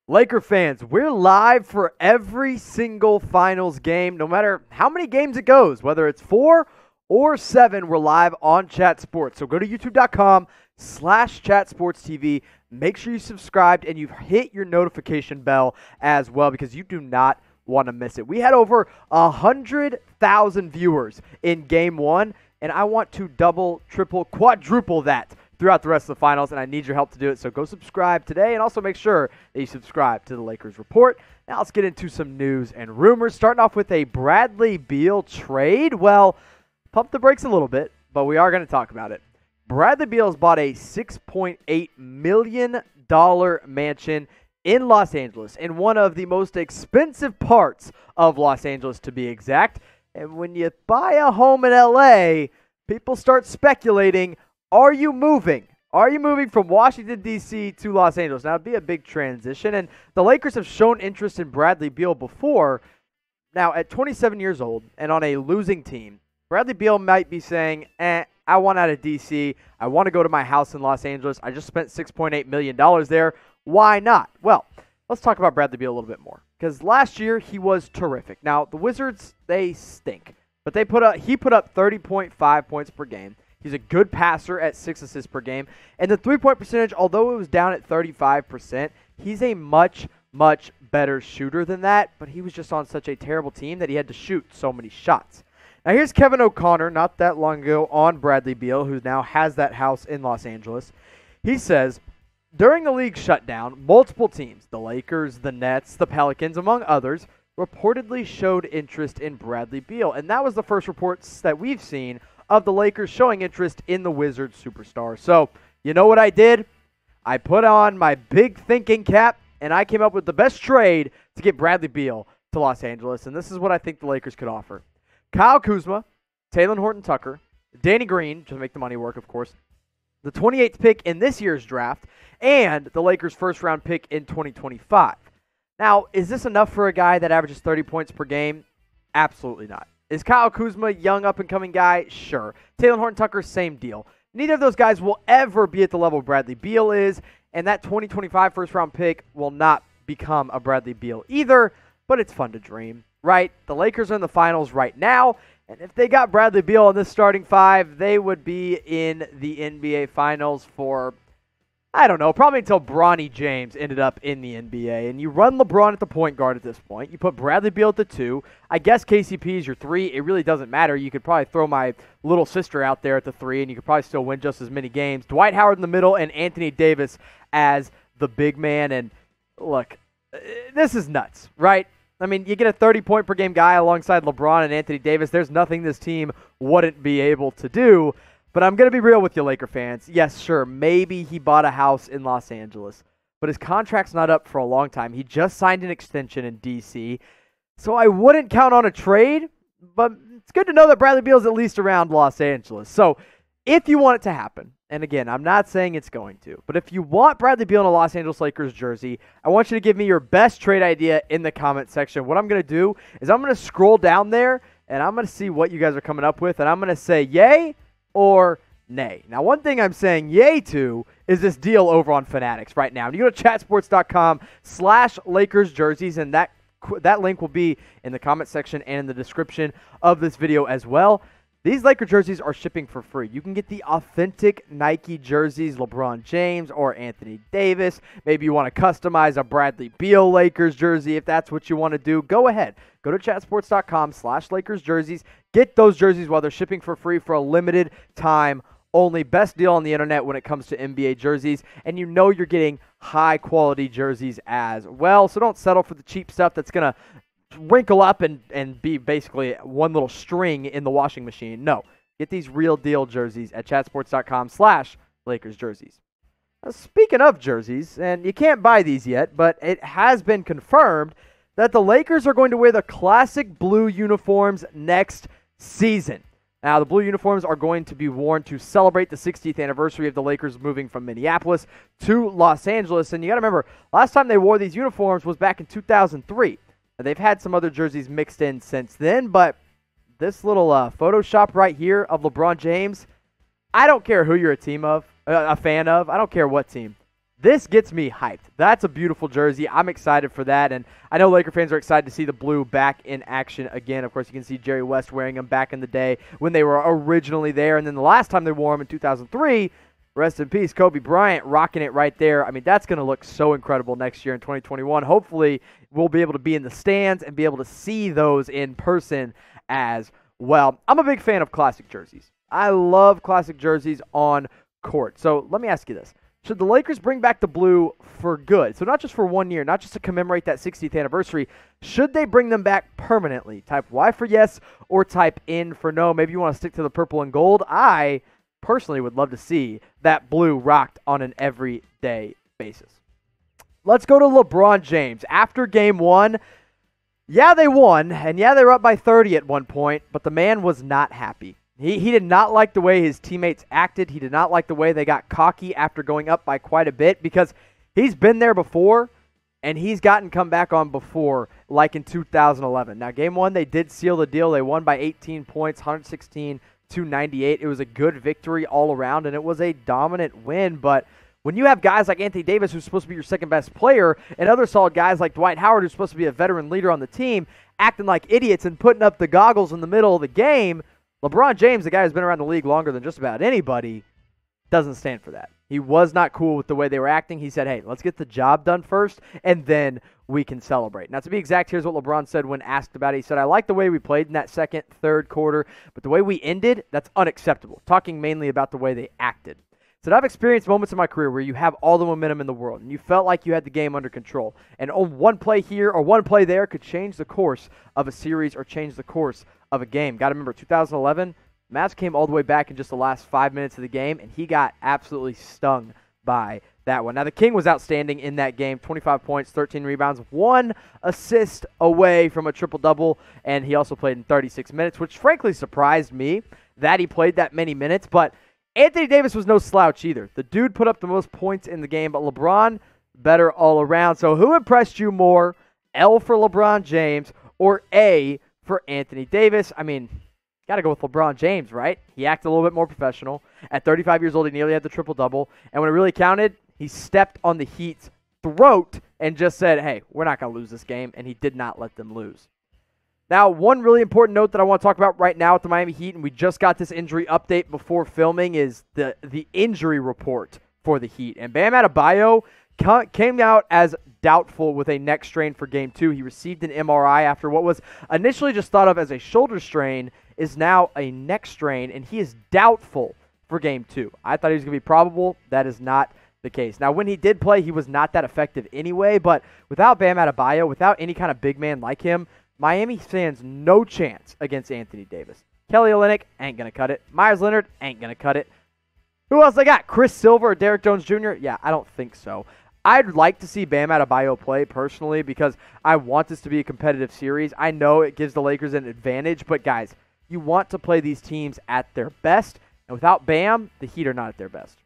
Laker fans, we're live for every single finals game, no matter how many games it goes, whether it's 4 or 7, we're live on Chat Sports. So go to youtube.com/chatsportstv. Make sure you subscribed and you've hit your notification bell as well because you do not want to miss it. We had over 100,000 viewers in Game 1, and I want to double, triple, quadruple that throughout the rest of the finals, and I need your help to do it. So go subscribe today, and also make sure that you subscribe to the Lakers Report. Now let's get into some news and rumors, starting off with a Bradley Beal trade. Well, pump the brakes a little bit, but we are going to talk about it. Bradley Beal has bought a $6.8 million mansion in Los Angeles, in one of the most expensive parts of Los Angeles, to be exact. And when you buy a home in LA, people start speculating, are you moving? Are you moving from Washington, D.C. to Los Angeles? Now, it'd be a big transition, and the Lakers have shown interest in Bradley Beal before. Now, at 27 years old and on a losing team, Bradley Beal might be saying, I want out of D.C. I want to go to my house in Los Angeles. I just spent $6.8 million there. Why not? Well, let's talk about Bradley Beal a little bit more, because last year he was terrific. Now, the Wizards, they stink, but he put up 30.5 points per game. He's a good passer at 6 assists per game. And the three-point percentage, although it was down at 35%, he's a much, much better shooter than that. But he was just on such a terrible team that he had to shoot so many shots. Now here's Kevin O'Connor, not that long ago, on Bradley Beal, who now has that house in Los Angeles. He says, during the league shutdown, multiple teams, the Lakers, the Nets, the Pelicans, among others, reportedly showed interest in Bradley Beal. And that was the first reports that we've seen of the Lakers showing interest in the Wizards superstar. So, you know what I did? I put on my big thinking cap, and I came up with the best trade to get Bradley Beal to Los Angeles, and this is what I think the Lakers could offer. Kyle Kuzma, Talen Horton-Tucker, Danny Green, to make the money work, of course, the 28th pick in this year's draft, and the Lakers' first-round pick in 2025. Now, is this enough for a guy that averages 30 points per game? Absolutely not. Is Kyle Kuzma a young up-and-coming guy? Sure. Talen Horton-Tucker, same deal. Neither of those guys will ever be at the level Bradley Beal is, and that 2025 first-round pick will not become a Bradley Beal either, but it's fun to dream, right? The Lakers are in the finals right now, and if they got Bradley Beal in this starting five, they would be in the NBA Finals for, I don't know, probably until Bronny James ended up in the NBA. And you run LeBron at the point guard at this point. You put Bradley Beal at the 2. I guess KCP is your 3. It really doesn't matter. You could probably throw my little sister out there at the 3, and you could probably still win just as many games. Dwight Howard in the middle and Anthony Davis as the big man. And look, this is nuts, right? I mean, you get a 30-point-per-game guy alongside LeBron and Anthony Davis. There's nothing this team wouldn't be able to do. But I'm going to be real with you, Laker fans. Yes, sure, maybe he bought a house in Los Angeles, but his contract's not up for a long time. He just signed an extension in D.C., so I wouldn't count on a trade, but it's good to know that Bradley Beal's at least around Los Angeles. So if you want it to happen, and again, I'm not saying it's going to, but if you want Bradley Beal in a Los Angeles Lakers jersey, I want you to give me your best trade idea in the comment section. What I'm going to do is I'm going to scroll down there, and I'm going to see what you guys are coming up with, and I'm going to say yay or nay. Now, one thing I'm saying yay to is this deal over on Fanatics right now. You go to chatsports.com/Lakers jerseys, and that link will be in the comment section and in the description of this video as well. These Laker jerseys are shipping for free. You can get the authentic Nike jerseys, LeBron James or Anthony Davis. Maybe you want to customize a Bradley Beal Lakers jersey. If that's what you want to do, go ahead. Go to chatsports.com/Lakers jerseys. Get those jerseys while they're shipping for free for a limited time only. Best deal on the internet when it comes to NBA jerseys. And you know you're getting high-quality jerseys as well. So don't settle for the cheap stuff that's going to wrinkle up and be basically one little string in the washing machine. No, get these real deal jerseys at chatsports.com/Lakers jerseys. Now, speaking of jerseys, and you can't buy these yet, but it has been confirmed that the Lakers are going to wear the classic blue uniforms next season. Now, the blue uniforms are going to be worn to celebrate the 60th anniversary of the Lakers moving from Minneapolis to Los Angeles. And you got to remember, last time they wore these uniforms was back in 2003. They've had some other jerseys mixed in since then, but this little Photoshop right here of LeBron James, I don't care who you're a fan of. I don't care what team. This gets me hyped. That's a beautiful jersey. I'm excited for that, and I know Laker fans are excited to see the blue back in action again. Of course, you can see Jerry West wearing them back in the day when they were originally there, and then the last time they wore them in 2003, rest in peace, Kobe Bryant rocking it right there. I mean, that's going to look so incredible next year in 2021. Hopefully, we'll be able to be in the stands and be able to see those in person as well. I'm a big fan of classic jerseys. I love classic jerseys on court. So let me ask you this. Should the Lakers bring back the blue for good? So not just for 1 year, not just to commemorate that 60th anniversary. Should they bring them back permanently? Type Y for yes or type N for no. Maybe you want to stick to the purple and gold. I personally would love to see that blue rocked on an everyday basis. Let's go to LeBron James. After game 1, yeah, they won, and yeah, they were up by 30 at one point, but the man was not happy. He did not like the way his teammates acted. He did not like the way they got cocky after going up by quite a bit because he's been there before and he's gotten come back on before, like in 2011. Now, game 1, they did seal the deal. They won by 18 points, 116-98. It was a good victory all around, and it was a dominant win. But when you have guys like Anthony Davis, who's supposed to be your second-best player, and other solid guys like Dwight Howard, who's supposed to be a veteran leader on the team, acting like idiots and putting up the goggles in the middle of the game, LeBron James, the guy who's been around the league longer than just about anybody, doesn't stand for that. He was not cool with the way they were acting. He said, hey, let's get the job done first, and then we can celebrate. Now, to be exact, here's what LeBron said when asked about it. He said, I like the way we played in that second, third quarter, but the way we ended, that's unacceptable. Talking mainly about the way they acted. He said, I've experienced moments in my career where you have all the momentum in the world, and you felt like you had the game under control. And one play here or one play there could change the course of a series or change the course of a game. Got to remember, 2011, Mavs came all the way back in just the last 5 minutes of the game, and he got absolutely stung by that one. Now, the King was outstanding in that game, 25 points, 13 rebounds, 1 assist away from a triple-double, and he also played in 36 minutes, which frankly surprised me that he played that many minutes, but Anthony Davis was no slouch either. The dude put up the most points in the game, but LeBron, better all around. So who impressed you more, L for LeBron James or A for Anthony Davis? I mean, got to go with LeBron James, right? He acted a little bit more professional. At 35 years old, he nearly had the triple-double. And when it really counted, he stepped on the Heat's throat and just said, hey, we're not going to lose this game. And he did not let them lose. Now, one really important note that I want to talk about right now with the Miami Heat, and we just got this injury update before filming, is the injury report for the Heat. And Bam Adebayo came out as doubtful with a neck strain for Game 2. He received an MRI after what was initially just thought of as a shoulder strain is now a neck strain, and he is doubtful for Game 2. I thought he was going to be probable. That is not the case. Now, when he did play, he was not that effective anyway, but without Bam Adebayo, without any kind of big man like him, Miami stands no chance against Anthony Davis. Kelly Olynyk ain't going to cut it. Myers Leonard ain't going to cut it. Who else they got? Chris Silver or Derrick Jones Jr.? Yeah, I don't think so. I'd like to see Bam Adebayo play personally because I want this to be a competitive series. I know it gives the Lakers an advantage, but guys, you want to play these teams at their best, and without Bam, the Heat are not at their best.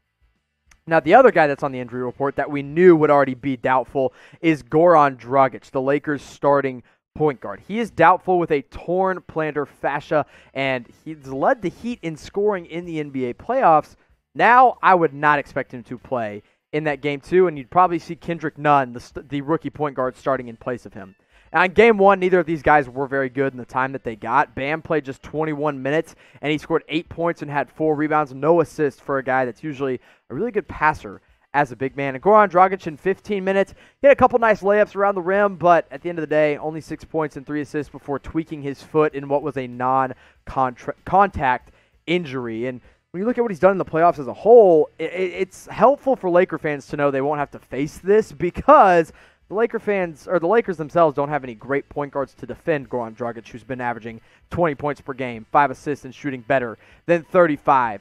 Now, the other guy that's on the injury report that we knew would already be doubtful is Goran Dragic, the Lakers' starting point guard. He is doubtful with a torn plantar fascia, and he's led the Heat in scoring in the NBA playoffs. Now, I would not expect him to play in that Game 2, and you'd probably see Kendrick Nunn, the rookie point guard, starting in place of him. Now, in Game 1, neither of these guys were very good in the time that they got. Bam played just 21 minutes, and he scored 8 points and had 4 rebounds, no assists for a guy that's usually a really good passer as a big man. And Goran Dragic in 15 minutes, he had a couple nice layups around the rim, but at the end of the day, only 6 points and 3 assists before tweaking his foot in what was a non-contact injury. And when you look at what he's done in the playoffs as a whole, it's helpful for Laker fans to know they won't have to face this because the Lakers themselves don't have any great point guards to defend Goran Dragic, who's been averaging 20 points per game, 5 assists, and shooting better than 35%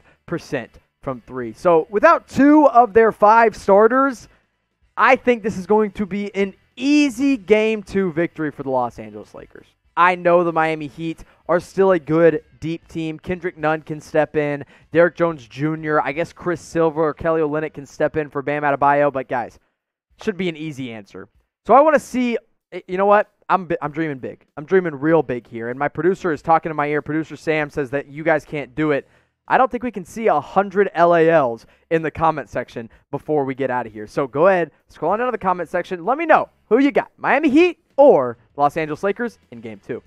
from 3. So without 2 of their 5 starters, I think this is going to be an easy Game 2 victory for the Los Angeles Lakers. I know the Miami Heat are still a good, deep team. Kendrick Nunn can step in. Derrick Jones Jr., I guess Chris Silver or Kelly Olynyk can step in for Bam Adebayo. But, guys, should be an easy answer. So I want to see, you know what? I'm dreaming big. I'm dreaming real big here. And my producer is talking in my ear. Producer Sam says that you guys can't do it. I don't think we can see 100 LALs in the comment section before we get out of here. So go ahead, scroll on down to the comment section. Let me know who you got, Miami Heat or Los Angeles Lakers in Game 2.